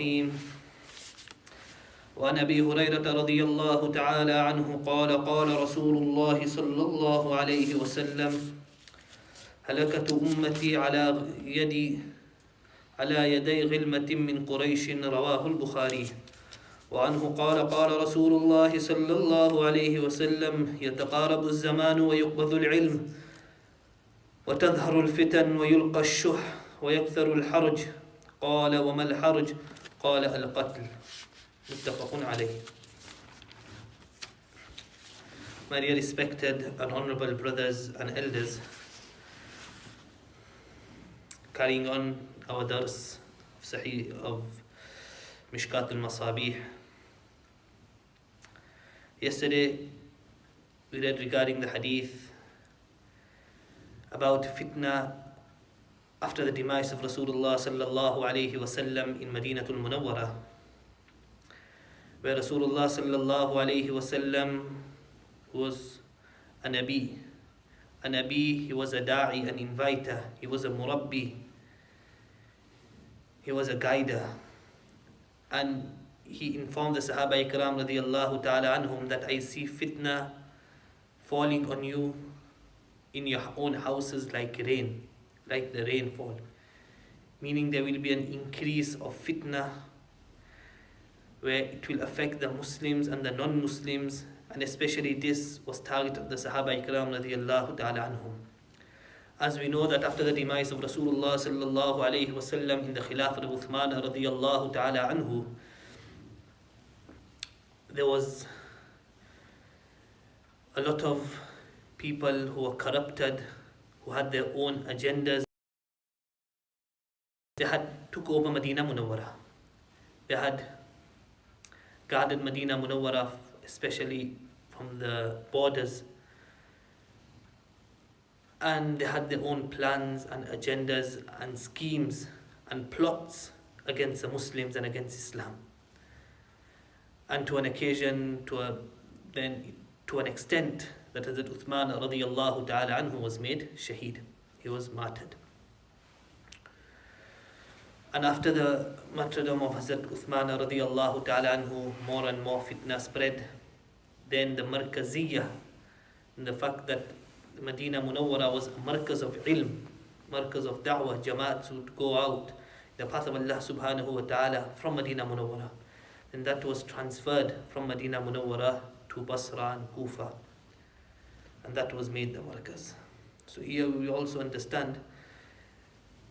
الرحيم. وعن أبي هريرة رضي الله تعالى عنه قال قال رسول الله صلى الله عليه وسلم: هلكة أمتي على يدي غلمة من قريش. رواه البخاري. وعنه قال قال رسول الله صلى الله عليه وسلم: يتقارب الزمان ويقبض العلم وتظهر الفتن ويلقى الشح ويكثر الحرج. قال: وما الحرج؟ قال: القتل. متفق عليه. My dear respected and honorable brothers and elders, carrying on our DARS of Mishkat al-Masabih. Yesterday we read regarding the hadith about fitna after the demise of Rasulullah sallallahu alayhi wasallam in Madinatul Munawwara, where Rasulullah sallallahu alayhi wasallam was a Nabi. A Nabi, he was a da'i, an inviter, he was a murabbi, he was a guider. And he informed the Sahaba Ikram radiyallahu ta'ala anhum that I see fitna falling on you in your own houses like rain, like the rainfall. Meaning there will be an increase of fitna where it will affect the Muslims and the non-Muslims, and especially this was targeted the Sahaba Ikram radiyallahu ta'ala anhum. As we know that after the demise of Rasulullah sallallahu alayhi wasallam in the Khilafah of Uthman radiyallahu ta'ala anhu, there was a lot of people who were corrupted, who had their own agendas. They had took over Medina Munawwara. They had guarded Medina Munawwara, especially from the borders. And they had their own plans and agendas and schemes and plots against the Muslims and against Islam. And to an occasion, to an extent, that Hazrat Uthman radiyallahu ta'ala anhu was made shaheed. He was martyred. And after the martyrdom of Hazrat Uthman radiyallahu ta'ala anhu, more and more fitna spread. Then the markaziyah, and the fact that Medina Munawwara was a markaz of ilm, markaz of da'wah, jama'ats would go out in the path of Allah subhanahu wa ta'ala from Medina Munawwara. And that was transferred from Medina Munawwara to Basra and Kufa. And that was made the markaz. So here we also understand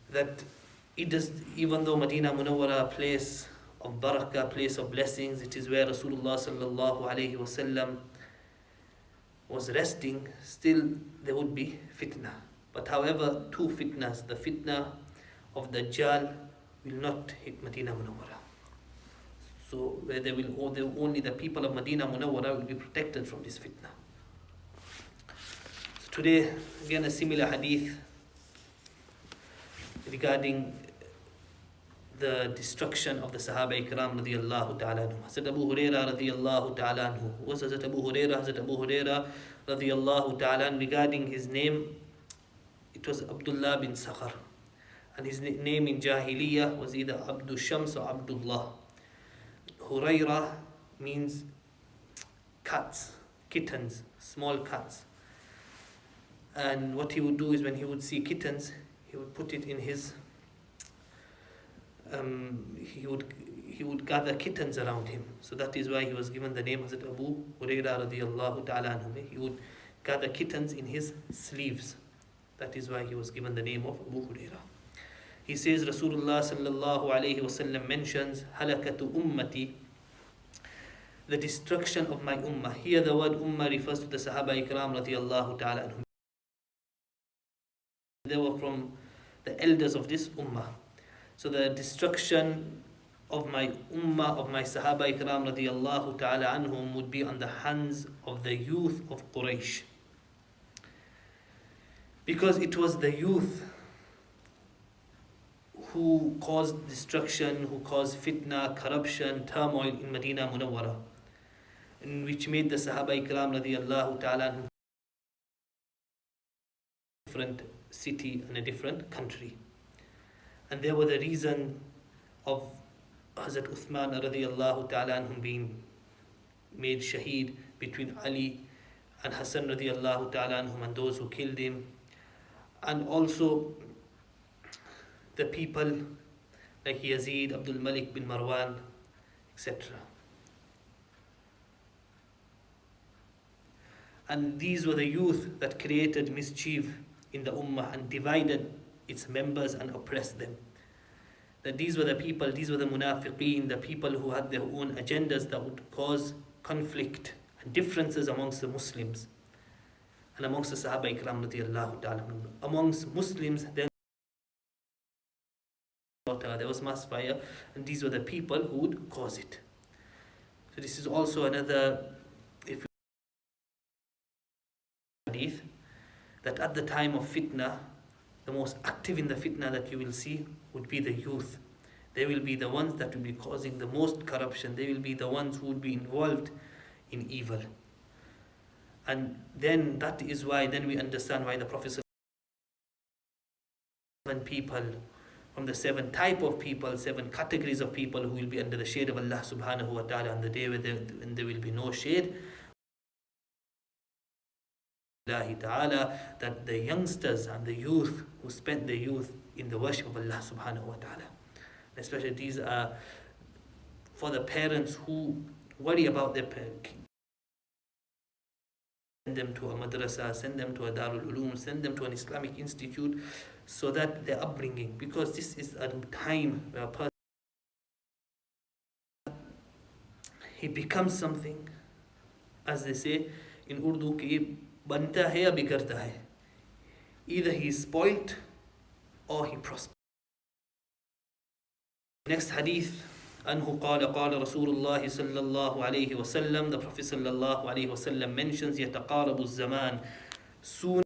that it is, even though Medina Munawwara, a place of barakah, place of blessings, it is where Rasulullah sallallahu alayhi wasallam was resting, still there would be fitna. But however, two fitnas, the fitna of Dajjal will not hit Medina Munawwara. So where there will only the people of Medina Munawwara will be protected from this fitna. So today, again, a similar hadith regarding the destruction of the Sahaba Ikram radiyallahu ta'ala anhu. Hazrat Abu Hurayra radiyallahu ta'ala anhu. Who was Hazrat Abu Hurayra? Hazrat Abu Hurayra radiyallahu ta'ala anhu, regarding his name, it was Abdullah bin Sakhar. And his name in Jahiliyyah was either Abdul Shams or Abdullah. Hurayra means cats, kittens, small cats. And what he would do is when he would see kittens, he would put it in his he would gather kittens around him. So that is why he was given the name Hazrat Abu Hurayra radiyallahu ta'ala anhu. He would gather kittens in his sleeves. That is why he was given the name of Abu Hurayra. He says Rasulullah sallallahu alayhi wasallam mentions halakatu ummati, the destruction of my ummah. Here the word ummah refers to the Sahaba Ikram radiyallahu ta'ala anhum. They were from the elders of this ummah. So the destruction of my ummah, of my Sahaba Ikram radiyallahu ta'ala anhum, would be on the hands of the youth of Quraysh. Because it was the youth who caused destruction, who caused fitna, corruption, turmoil in Medina Munawwara, in which made the Sahaba Ikram radiyallahu ta'ala anhum a different city and a different country. And they were the reason of Hazrat Uthman radiallahu ta'ala anhum being made shaheed, between Ali and Hassan radiallahu ta'ala anhum and those who killed him, and also the people like Yazid, Abdul Malik bin Marwan, etc. And these were the youth that created mischief in the ummah and divided its members and oppressed them. That these were the people, these were the munafiqeen, the people who had their own agendas that would cause conflict and differences amongst the Muslims and amongst the Sahaba Ikram radiallahu ta'ala. Amongst Muslims, then there was mass fire, and these were the people who would cause it. So this is also another hadith, that at the time of fitna, the most active in the fitna that you will see would be the youth. They will be the ones that will be causing the most corruption. They will be the ones who would be involved in evil. And then that is why then we understand why the Prophet said 7 people, from the 7 type of people, 7 categories of people who will be under the shade of Allah subhanahu wa ta'ala on the day when there will be no shade. Allah ta'ala, that the youngsters and the youth who spent their youth in the worship of Allah subhanahu wa ta'ala. Especially these are for the parents who worry about their kids. Send them to a madrasa, send them to a Darul Ulum, send them to an Islamic institute, so that their upbringing, because this is a time where a person, he becomes something, as they say in Urdu, ki banta hai ya bigarta hai. Either he is spoilt or he prospers. Next hadith, عنه قال قال رسول الله صلى الله عليه وسلم, the Prophet صلى الله عليه وسلم mentions يتقارب الزمان, soon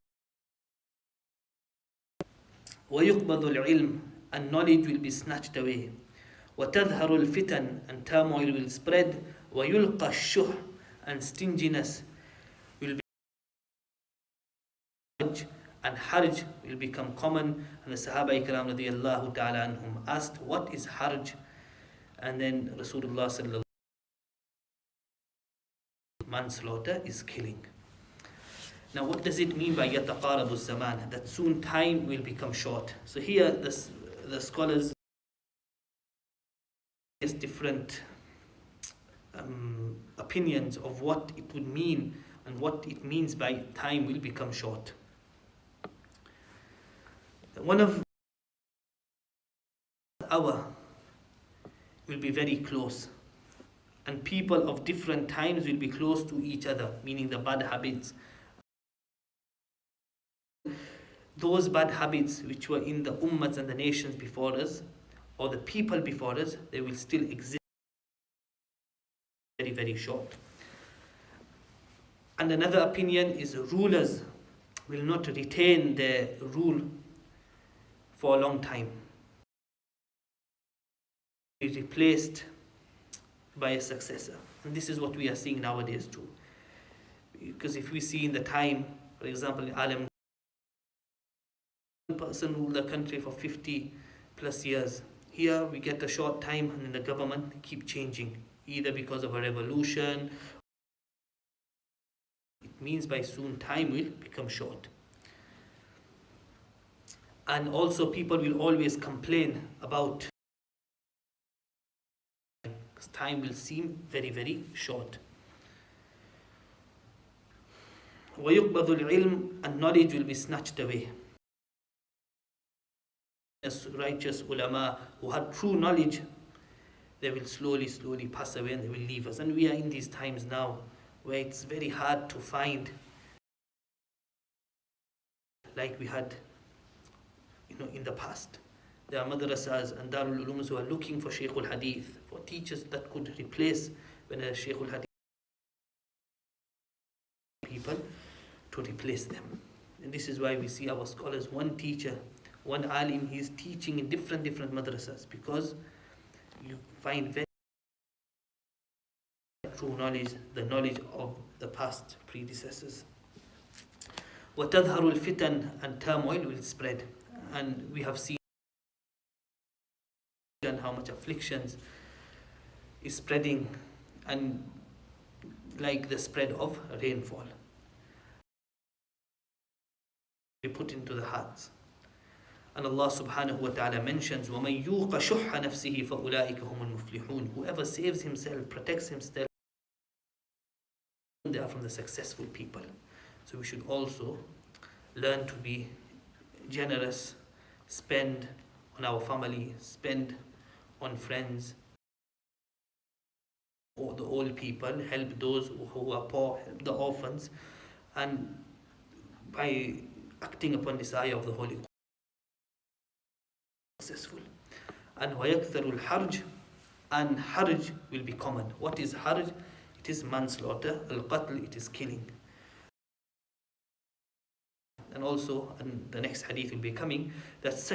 ويقبض العلم, and knowledge will be snatched away, وتظهر الفتن, and turmoil will spread, ويلقى الشح, and stinginess will be, and harj will become common. And the Sahaba Ikram radiallahu ta'ala anhum asked, what is harj? And then Rasulullah sallallahu manslaughter is killing. Now what does it mean by yataqarabu zaman? That soon time will become short. So here the scholars has different opinions of what it would mean and what it means by time will become short. One of our will be very close, and people of different times will be close to each other, meaning the bad habits. Those bad habits which were in the ummahs and the nations before us, or the people before us, they will still exist very, very short. And another opinion is rulers will not retain their rule for a long time. Be replaced by a successor. And this is what we are seeing nowadays too. Because if we see in the time, for example, one person ruled the country for 50 plus years. Here we get a short time, and in the government keep changing, either because of a revolution. It means by soon time will become short. And also people will always complain about, because time will seem very, very short. وَيُقْبَضُ الْعِلْمِ, and knowledge will be snatched away. As righteous ulama who had true knowledge, they will slowly, slowly pass away and they will leave us. And we are in these times now where it's very hard to find like we had in the past. There are madrasas and Darul Ulums who are looking for Shaykhul Hadith, for teachers that could replace when a Shaykhul Hadith people to replace them. And this is why we see our scholars, one teacher, one alim, he is teaching in different madrasas, because you find very true knowledge, the knowledge of the past predecessors. وَتَظْهَرُ الْفِتَنِ, and turmoil will spread. And we have seen how much afflictions is spreading, and like the spread of rainfall. Be put into the hearts. And Allah subhanahu wa ta'ala mentions, وَمَنْ يُوقَ شُحَّ نَفْسِهِ فَأُولَٰئِكَ هُمُ الْمُفْلِحُونَ. Whoever saves himself, protects himself, they are from the successful people. So we should also learn to be generous, spend on our family, spend on friends, or the old people, help those who are poor, help the orphans, and by acting upon this ayah of the Holy Quran, successful. And وَيَكْثَرُ الْحَرْجِ, and harj will be common. What is harj? It is manslaughter. Al-qatl, it is killing. And also, and the next hadith will be coming, that such